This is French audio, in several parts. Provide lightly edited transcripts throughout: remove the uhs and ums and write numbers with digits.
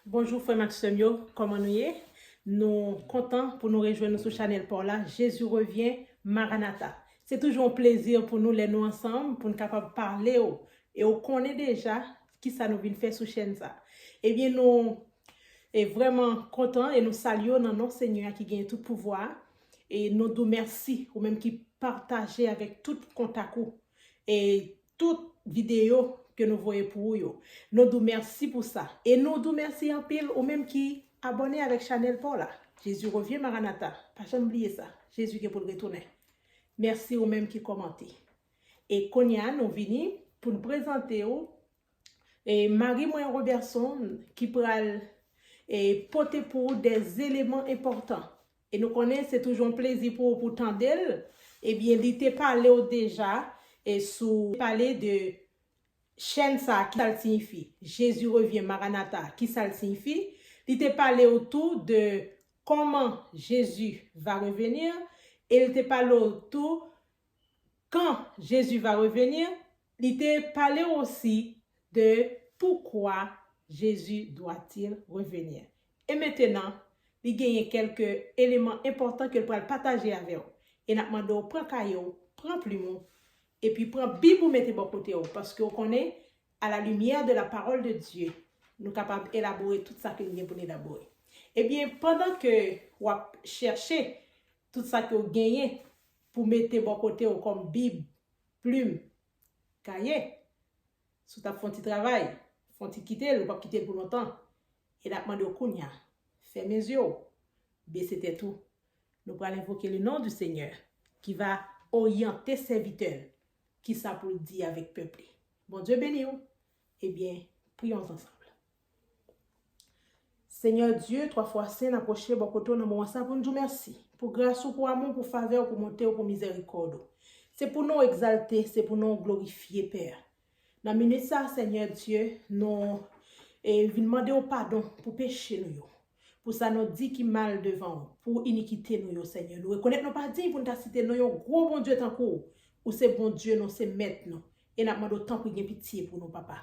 Bonjour frère Maxime, comment nous y est? Nous contents pour nous rejoindre sur Chanel pour là. Jésus revient, Maranatha. C'est toujours un plaisir pour nous les nous ensemble, pour nous capables parler et on connaît déjà qui ça nous vient faire sur chaîne ça. Eh bien nous est vraiment contents et nous saluons dans notre Seigneur qui gagne tout pouvoir et nous nous merci ou même qui partagez avec tout contact et toute vidéo que nous voyons pour vous. Nous nous merci pour ça. Et nous nous merci en pile ou même qui abonné avec Chanel pour là. Jésus revient Maranatha. Pas jamais oublier ça. Jésus qui est pour le retourner. Merci ou même qui commenté. Et Konya nous venons pour nous présenter et Marie-Moyen Robertson qui pral et porter pour des éléments importants. Et nous connaissons, c'est toujours un plaisir pour tant d'elle. Eh bien, il était parlé déjà et sous parler de chaîne ça qui ça signifie. Jésus revient Maranatha, qui ça signifie. Il était parlé autour de comment Jésus va revenir et il était parlé autour quand Jésus va revenir. Il était parlé aussi de pourquoi Jésus doit-il revenir. Et maintenant, il y a quelques éléments importants que je pourrais partager avec vous. Et nous demandons, prends caillou, prends plumeau, et puis prends Bible ou mettez bon côté, parce qu'on connaît, à la lumière de la parole de Dieu, nous sommes capables d'élaborer tout ça que nous avons élaborer. Eh bien, pendant que vous cherchez tout ça que vous gagnez pour mettre bon côté comme Bible, plume, cahier, sous ta font travail, font quitter, ou pas quitter pour longtemps. Et nous demandons au Kounia, fermez mes yeux, bien c'était tout. Nous allons invoquer le nom du Seigneur qui va orienter serviteurs qui ça pour dire avec peuple. Bon Dieu béni vous. Eh bien, prions ensemble. Seigneur Dieu, trois fois saint, approché bon côté dans mon ça pour nous merci. Pour grâce, pour amour, pour faveur, pour monter, pour miséricorde. C'est pour nous exalter, c'est pour nous glorifier, Père. Dans minute ça, Seigneur Dieu, nous demander au pardon pour pécher nous. Pour ça, nous dit qui mal devant, pour iniquité nous, Seigneur. Nous reconnaître nos pas dit pour nous citer nous, gros bon Dieu tant court. Ou c'est bon Dieu, nous c'est maître nous. Et nous demandons tant pour pitié pour nous, papa.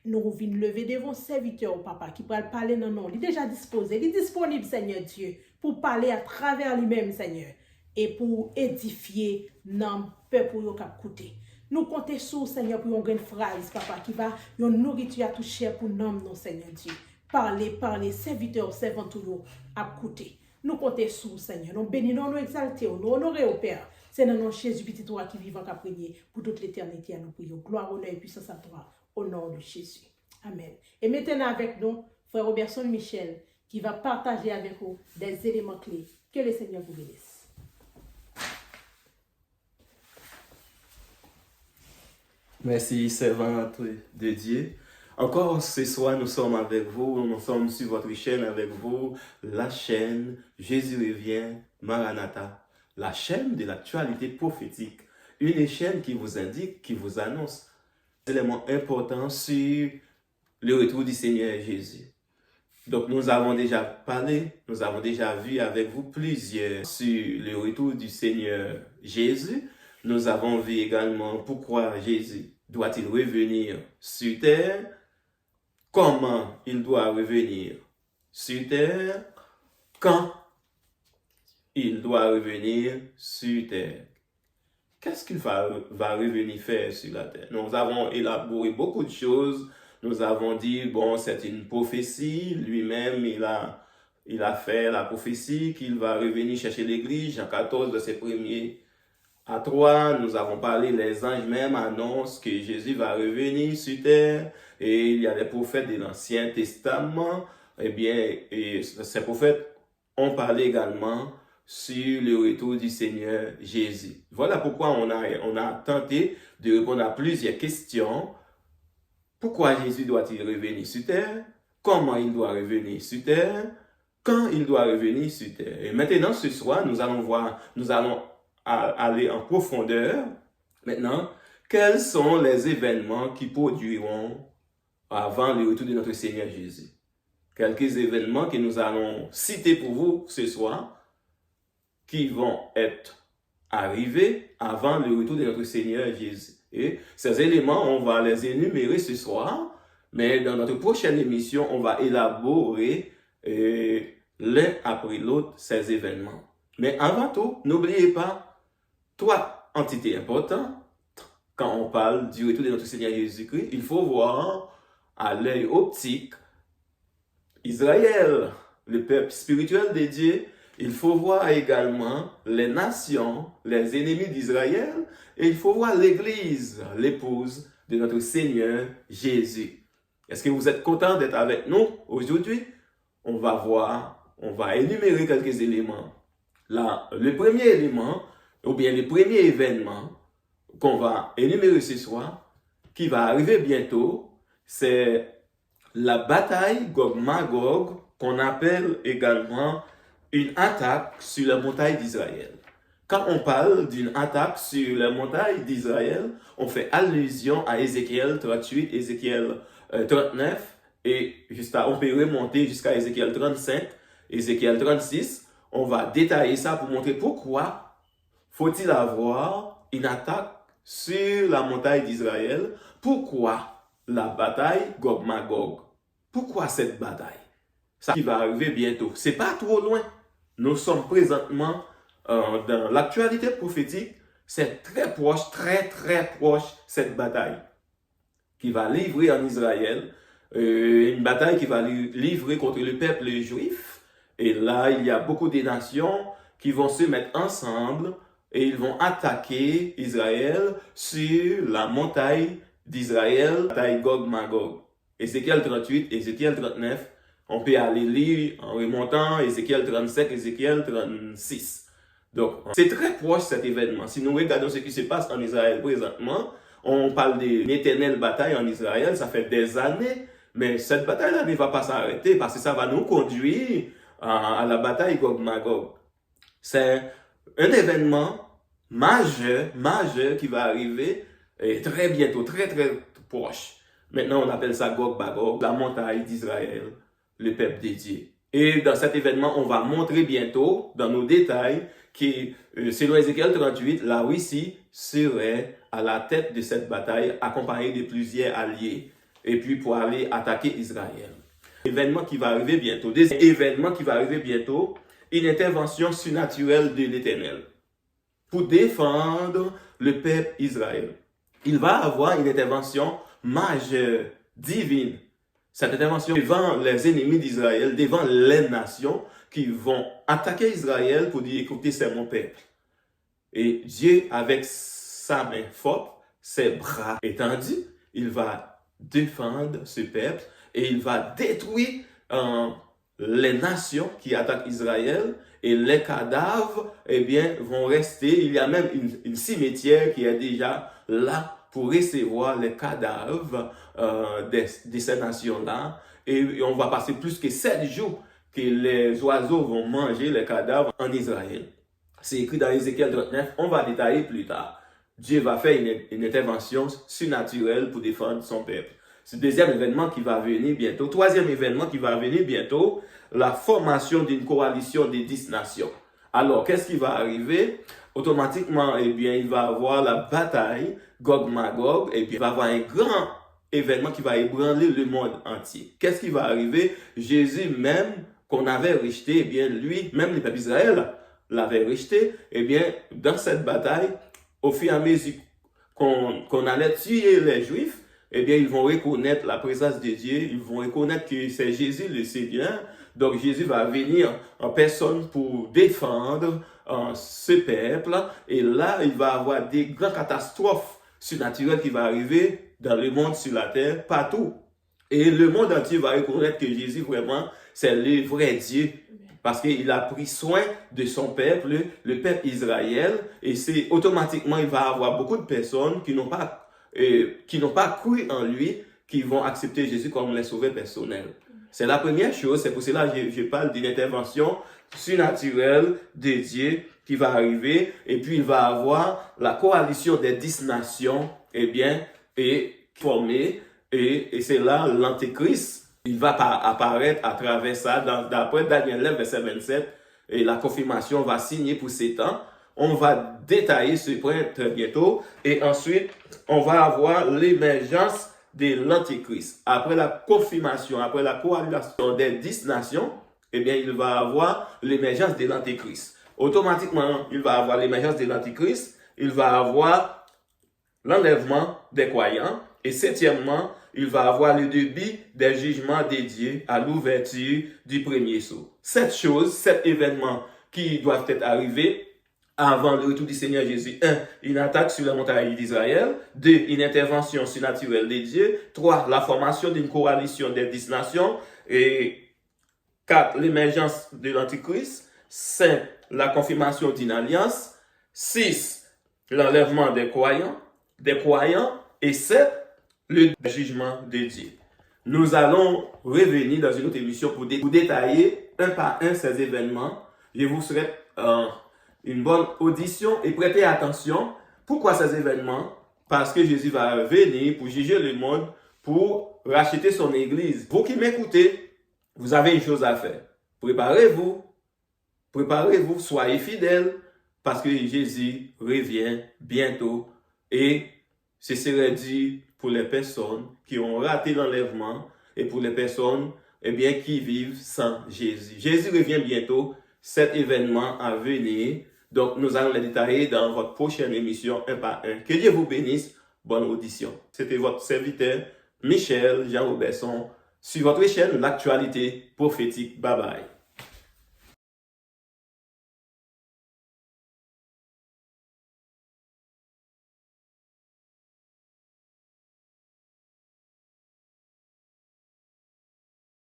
Nous venons lever devant serviteur, papa, qui peut parler dans nous. Il est déjà disposé, il est disponible, Seigneur Dieu, pour parler à travers lui-même, Seigneur. Et pour édifier nos peuples pour écouter. Nous comptons sur, Seigneur, pour une phrase, papa, qui va nous nourriture à tout cher pour nous, non, Seigneur Dieu. Parler, serviteurs, servants, tout à écouter. Nous comptons sur, Seigneur. Nous bénissons, nous exaltons, nous honorons au Père. C'est dans notre Jésus petit toi qui vivant qu'à prier pour toute l'éternité à nous prions. Gloire, honneur et puissance à toi, au nom de Jésus. Amen. Et maintenant avec nous, frère Robertson Michel, qui va partager avec vous des éléments clés. Que le Seigneur vous bénisse. Merci, servante de Dieu. Encore ce soir, nous sommes avec vous, nous sommes sur votre chaîne avec vous, la chaîne Jésus revient, Maranatha, la chaîne de l'actualité prophétique, une chaîne qui vous indique, qui vous annonce des éléments importants sur le retour du Seigneur Jésus. Donc nous avons déjà parlé, nous avons déjà vu avec vous plusieurs sur le retour du Seigneur Jésus. Nous avons vu également pourquoi Jésus doit-il revenir sur terre, comment il doit revenir sur terre, quand il doit revenir sur terre. Qu'est-ce qu'il va revenir faire sur la terre? Nous avons élaboré beaucoup de choses. Nous avons dit, bon, c'est une prophétie. Lui-même, il a fait la prophétie qu'il va revenir chercher l'église. Jean 14, verset 1er à 3, nous avons parlé, les anges même annoncent que Jésus va revenir sur terre. Et il y a des prophètes de l'Ancien Testament. Eh bien, et ces prophètes ont parlé également sur le retour du Seigneur Jésus. Voilà pourquoi on a tenté de répondre à plusieurs questions. Pourquoi Jésus doit-il revenir sur terre? Comment il doit revenir sur terre? Quand il doit revenir sur terre? Et maintenant, ce soir, nous allons aller en profondeur. Maintenant, quels sont les événements qui produiront avant le retour de notre Seigneur Jésus? Quelques événements que nous allons citer pour vous ce soir, qui vont être arrivés avant le retour de notre Seigneur Jésus. Et ces éléments, on va les énumérer ce soir. Mais dans notre prochaine émission, on va élaborer l'un après l'autre ces événements. Mais avant tout, n'oubliez pas, trois entités importantes, quand on parle du retour de notre Seigneur Jésus-Christ, il faut voir à l'œil optique Israël, le peuple spirituel de Dieu. Il faut voir également les nations, les ennemis d'Israël, et il faut voir l'Église, l'épouse de notre Seigneur Jésus. Est-ce que vous êtes content d'être avec nous aujourd'hui? On va énumérer quelques éléments. Là, le premier élément, ou bien le premier événement qu'on va énumérer ce soir, qui va arriver bientôt, c'est la bataille Gog-Magog, qu'on appelle également une attaque sur la montagne d'Israël. Quand on parle d'une attaque sur la montagne d'Israël, on fait allusion à Ézéchiel 38, Ézéchiel 39, et on peut remonter jusqu'à Ézéchiel 35, Ézéchiel 36. On va détailler ça pour montrer pourquoi faut-il avoir une attaque sur la montagne d'Israël. Pourquoi la bataille Gog-Magog? Pourquoi cette bataille? Ça qui va arriver bientôt. C'est pas trop loin. Nous sommes présentement dans l'actualité prophétique. C'est très proche, très proche cette bataille qui va livrer en Israël. Une bataille qui va livrer contre le peuple juif. Et là, il y a beaucoup de nations qui vont se mettre ensemble et ils vont attaquer Israël sur la montagne d'Israël, la bataille Gog-Magog. Ézéchiel 38, Ézéchiel 39, on peut aller lire en remontant Ézéchiel 35, Ézéchiel 36. Donc, c'est très proche cet événement. Si nous regardons ce qui se passe en Israël présentement, on parle d'une éternelle bataille en Israël, ça fait des années, mais cette bataille-là ne va pas s'arrêter parce que ça va nous conduire à la bataille Gog-Magog. C'est un événement majeur qui va arriver très bientôt, très proche. Maintenant, on appelle ça Gog-Magog, la montagne d'Israël, le peuple dédié. Et dans cet événement, on va montrer bientôt, dans nos détails, que selon Ézéchiel 38, la Russie serait à la tête de cette bataille, accompagnée de plusieurs alliés, et puis pour aller attaquer Israël. Événement qui va arriver bientôt. Deuxième événement qui va arriver bientôt, une intervention surnaturelle de l'Éternel pour défendre le peuple Israël. Il va avoir une intervention majeure, divine. Cette intervention devant les ennemis d'Israël, devant les nations qui vont attaquer Israël pour dire, écoutez, c'est mon peuple. Et Dieu, avec sa main forte, ses bras étendus, il va défendre ce peuple et il va détruire les nations qui attaquent Israël et les cadavres, vont rester. Il y a même une cimetière qui est déjà là pour recevoir les cadavres de ces nations-là. Et on va passer plus que 7 jours que les oiseaux vont manger les cadavres en Israël. C'est écrit dans Ézéchiel 39, on va détailler plus tard. Dieu va faire une intervention surnaturelle pour défendre son peuple. C'est le deuxième événement qui va venir bientôt. Troisième événement qui va venir bientôt, la formation d'une coalition de 10 nations. Alors, qu'est-ce qui va arriver? Automatiquement, il va y avoir la bataille Gog-Magog, et puis il va y avoir un grand événement qui va ébranler le monde entier. Qu'est-ce qui va arriver? Jésus même, qu'on avait rejeté, lui, même le peuple d'Israël l'avait rejeté, dans cette bataille, au fur et à mesure qu'on allait tuer les Juifs, ils vont reconnaître la présence de Dieu, ils vont reconnaître que c'est Jésus le Seigneur. Donc Jésus va venir en personne pour défendre ce peuple. Et là, il va y avoir des grandes catastrophes surnaturelles qui vont arriver dans le monde, sur la terre, partout. Et le monde entier va reconnaître que Jésus, vraiment, c'est le vrai Dieu. Parce qu'il a pris soin de son peuple, le peuple Israël. Et c'est automatiquement, il va y avoir beaucoup de personnes qui n'ont pas cru en lui, qui vont accepter Jésus comme les sauveurs personnels. C'est la première chose, c'est pour cela que je parle d'une intervention surnaturelle de Dieu qui va arriver, et puis il va avoir la coalition des 10 nations, formée, et c'est là l'Antéchrist, il va apparaître à travers ça, d'après Daniel 9, verset 27, et la confirmation va signer pour 7 ans. On va détailler ce point très bientôt, et ensuite, on va avoir l'émergence de l'Antéchrist. Après la confirmation, après la coalition des 10 nations, eh bien, il va avoir l'émergence de l'Antéchrist. Automatiquement, il va avoir l'émergence de l'Antéchrist, il va avoir l'enlèvement des croyants, et septièmement, il va avoir le début des jugements dédiés à l'ouverture du premier sceau. 7 choses, 7 événements qui doivent être arrivés avant le retour du Seigneur Jésus. 1. Une attaque sur la montagne d'Israël. 2. Une intervention surnaturelle de Dieu. 3. La formation d'une coalition des 10 nations. Et 4. L'émergence de l'Antichrist. 5. La confirmation d'une alliance. 6. L'enlèvement des croyants. Et 7. Le jugement de Dieu. Nous allons revenir dans une autre émission pour détailler un par un ces événements. Je vous souhaite une bonne audition et prêtez attention. Pourquoi ces événements? Parce que Jésus va venir pour juger le monde, pour racheter son église. Vous qui m'écoutez, vous avez une chose à faire. Préparez-vous, soyez fidèles, parce que Jésus revient bientôt. Et ce serait dit pour les personnes qui ont raté l'enlèvement et pour les personnes qui vivent sans Jésus. Jésus revient bientôt, cet événement à venir. Donc, nous allons les détailler dans votre prochaine émission, un par un. Que Dieu vous bénisse. Bonne audition. C'était votre serviteur, Michel Jean Robertson, sur votre chaîne L'Actualité Prophétique. Bye bye.